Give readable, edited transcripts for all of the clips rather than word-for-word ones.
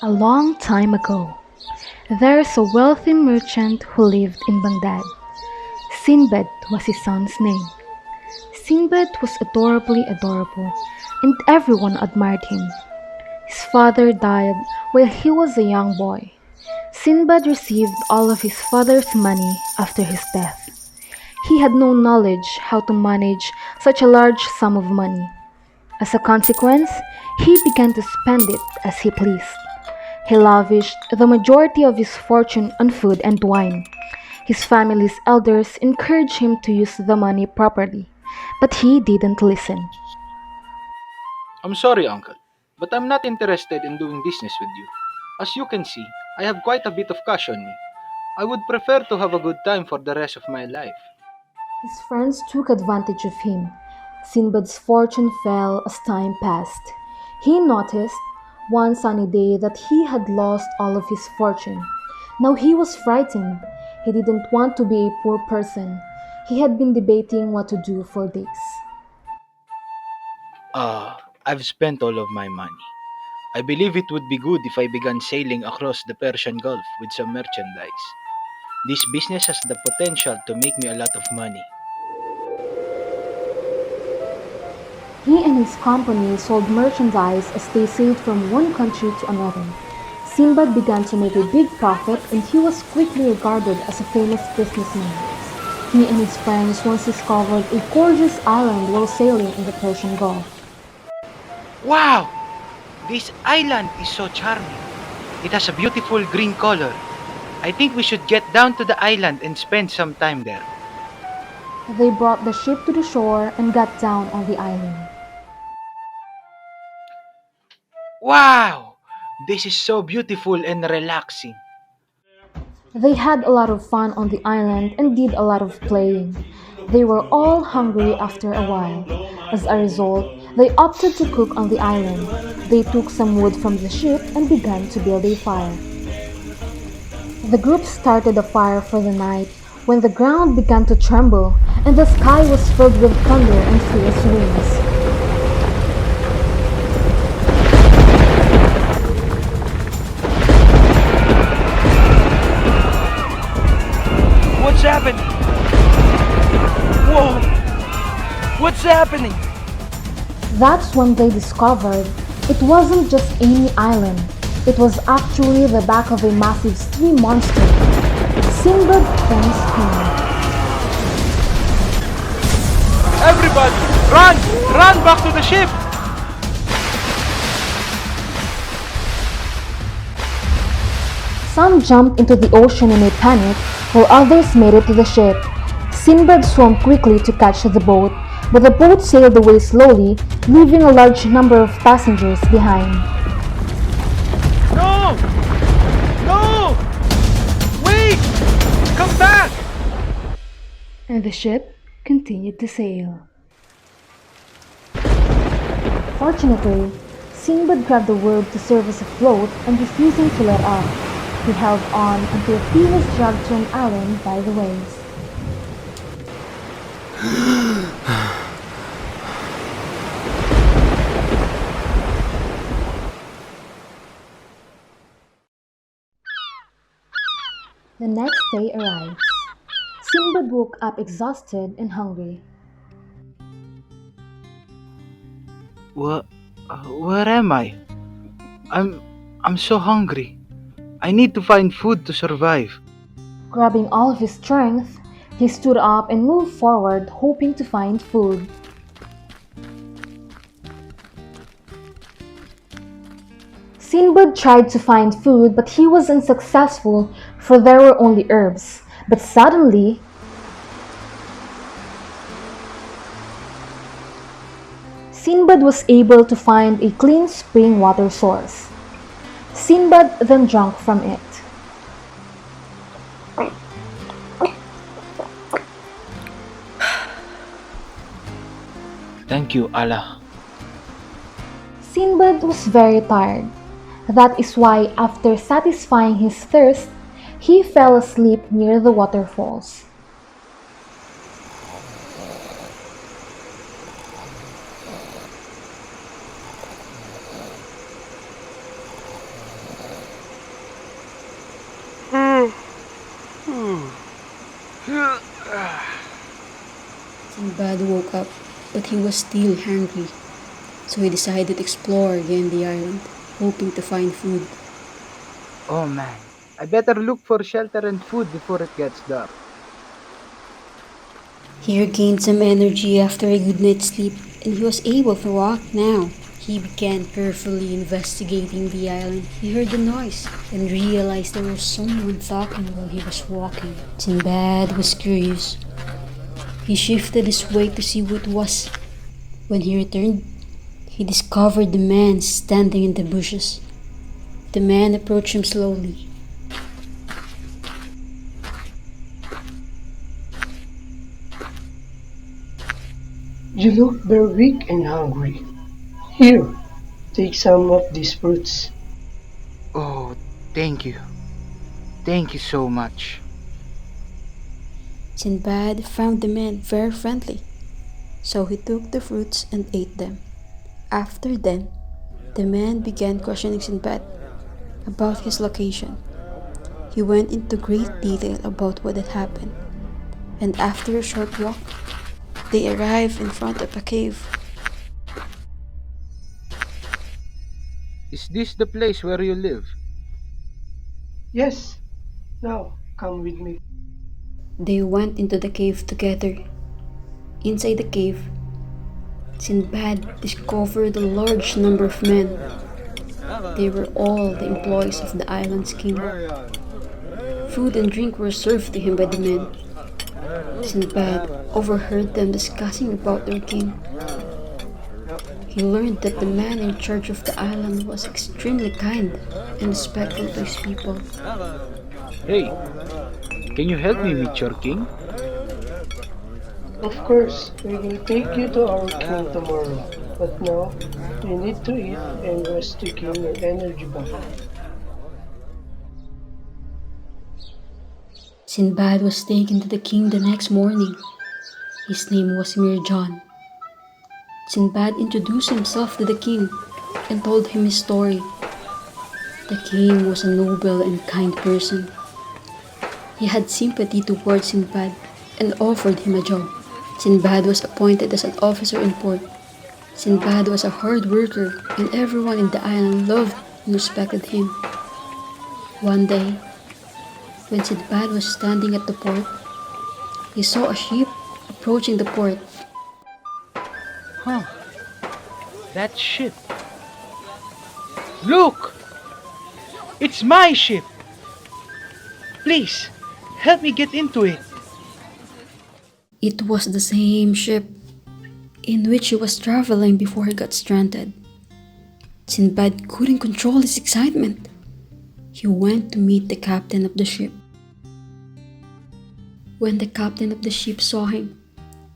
A long time ago, there is a wealthy merchant who lived in Baghdad. Sinbad was his son's name. Sinbad was adorably adorable, and everyone admired him. His father died while he was a young boy. Sinbad received all of his father's money after his death. He had no knowledge how to manage such a large sum of money. As a consequence, he began to spend it as he pleased. He lavished the majority of his fortune on food and wine. His family's elders encouraged him to use the money properly, but he didn't listen. I'm sorry, uncle, but I'm not interested in doing business with you. As you can see, I have quite a bit of cash on me. I would prefer to have a good time for the rest of my life. His friends took advantage of him. Sinbad's fortune fell as time passed. He noticed one sunny day that he had lost all of his fortune. Now he was frightened. He didn't want to be a poor person. He had been debating what to do for days. I've spent all of my money. I believe it would be good if I began sailing across the Persian Gulf with some merchandise. This business has the potential to make me a lot of money. He and his company sold merchandise as they sailed from one country to another. Sinbad began to make a big profit and he was quickly regarded as a famous businessman. He and his friends once discovered a gorgeous island while sailing in the Persian Gulf. Wow! This island is so charming. It has a beautiful green color. I think we should get down to the island and spend some time there. They brought the ship to the shore and got down on the island. Wow! This is so beautiful and relaxing. They had a lot of fun on the island and did a lot of playing. They were all hungry after a while. As a result, they opted to cook on the island. They took some wood from the ship and began to build a fire. The group started a fire for the night when the ground began to tremble and the sky was filled with thunder and fierce winds. What's happening? Whoa! What's happening? That's when they discovered it wasn't just any island. It was actually the back of a massive sea monster. Sinbad then screamed. Everybody, run! Run back to the ship! Some jumped into the ocean in a panic, while others made it to the ship. Sinbad swam quickly to catch the boat, but the boat sailed away slowly, leaving a large number of passengers behind. No! No! Wait! Come back! And the ship continued to sail. Fortunately, Sinbad grabbed the word to serve as a float and refusing to let up. He held on until he was dragged to an island by the waves. The next day arrives. Sinbad woke up exhausted and hungry. What? Where am I? I'm I'm so hungry. I need to find food to survive. Grabbing all of his strength, he stood up and moved forward, hoping to find food. Sinbad tried to find food, but he was unsuccessful, for there were only herbs. But suddenly, Sinbad was able to find a clean spring water source. Sinbad then drank from it. Thank you, Allah. Sinbad was very tired. That is why, after satisfying his thirst, he fell asleep near the waterfalls. Sinbad woke up, but he was still hungry, so he decided to explore again the island, hoping to find food. Oh man, I better look for shelter and food before it gets dark. He regained some energy after a good night's sleep, and he was able to walk now. He began carefully investigating the island. He heard the noise and realized there was someone talking while he was walking. Sinbad was curious. He shifted his way to see who it was. When he returned, he discovered the man standing in the bushes. The man approached him slowly. You look very weak and hungry. Here, take some of these fruits. Oh, thank you. Thank you so much. Sinbad found the man very friendly, so he took the fruits and ate them. After then, the man began questioning Sinbad about his location. He went into great detail about what had happened, and after a short walk, they arrived in front of a cave. Is this the place where you live? Yes, now come with me. They went into the cave together. Inside the cave, Sinbad discovered a large number of men. They were all the employees of the island's king. Food and drink were served to him by the men. Sinbad overheard them discussing about their king. He learned that the man in charge of the island was extremely kind and respectful to his people. Hey, can you help me meet your king? Of course, we will take you to our king tomorrow. But now, you need to eat and rest to gain your energy back. Sinbad was taken to the king the next morning. His name was Mirjan. Sinbad introduced himself to the king and told him his story. The king was a noble and kind person. He had sympathy towards Sinbad and offered him a job. Sinbad was appointed as an officer in port. Sinbad was a hard worker and everyone in the island loved and respected him. One day, when Sinbad was standing at the port, he saw a ship approaching the port. Huh, that ship. Look! It's my ship! Please, help me get into it. It was the same ship in which he was traveling before he got stranded. Sinbad couldn't control his excitement. He went to meet the captain of the ship. When the captain of the ship saw him,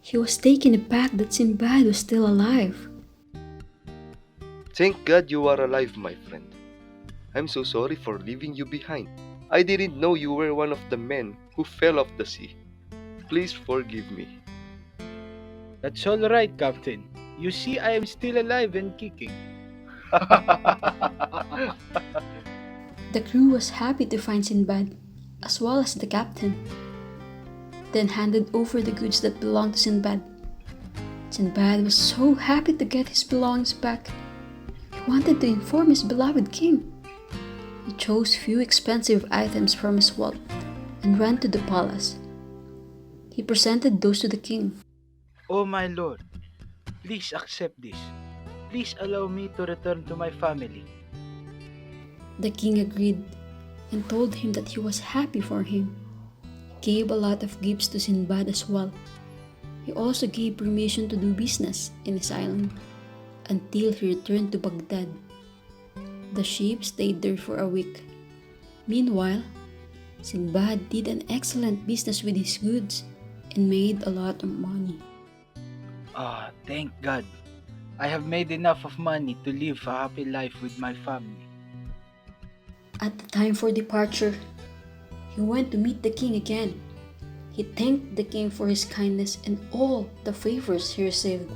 he was taken aback that Sinbad was still alive. Thank God you are alive, my friend. I'm so sorry for leaving you behind. I didn't know you were one of the men who fell off the sea. Please forgive me. That's all right, Captain. You see, I am still alive and kicking. The crew was happy to find Sinbad, as well as the captain, then handed over the goods that belonged to Sinbad. Sinbad was so happy to get his belongings back. He wanted to inform his beloved king. He chose few expensive items from his wealth and ran to the palace. He presented those to the king. Oh my lord, please accept this. Please allow me to return to my family. The king agreed and told him that he was happy for him. He gave a lot of gifts to Sinbad as well. He also gave permission to do business in his island until he returned to Baghdad. The ship stayed there for a week. Meanwhile, Sinbad did an excellent business with his goods and made a lot of money. Thank God. I have made enough of money to live a happy life with my family. At the time for departure, he went to meet the king again. He thanked the king for his kindness and all the favors he received.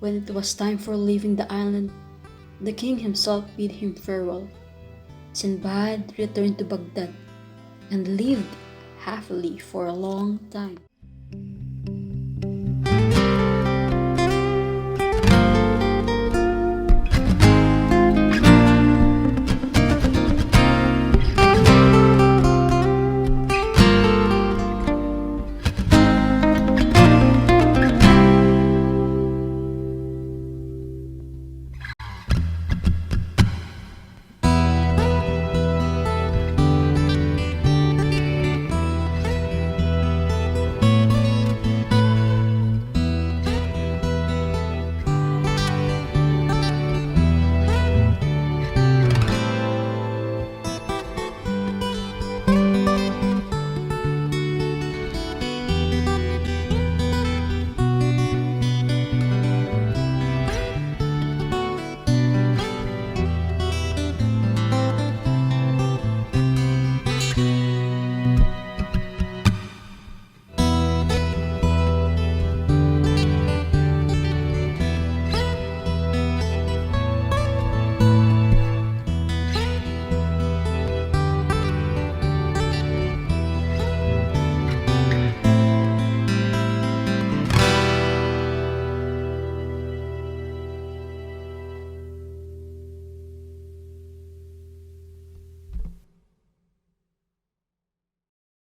When it was time for leaving the island, the king himself bid him farewell. Sinbad returned to Baghdad and lived happily for a long time.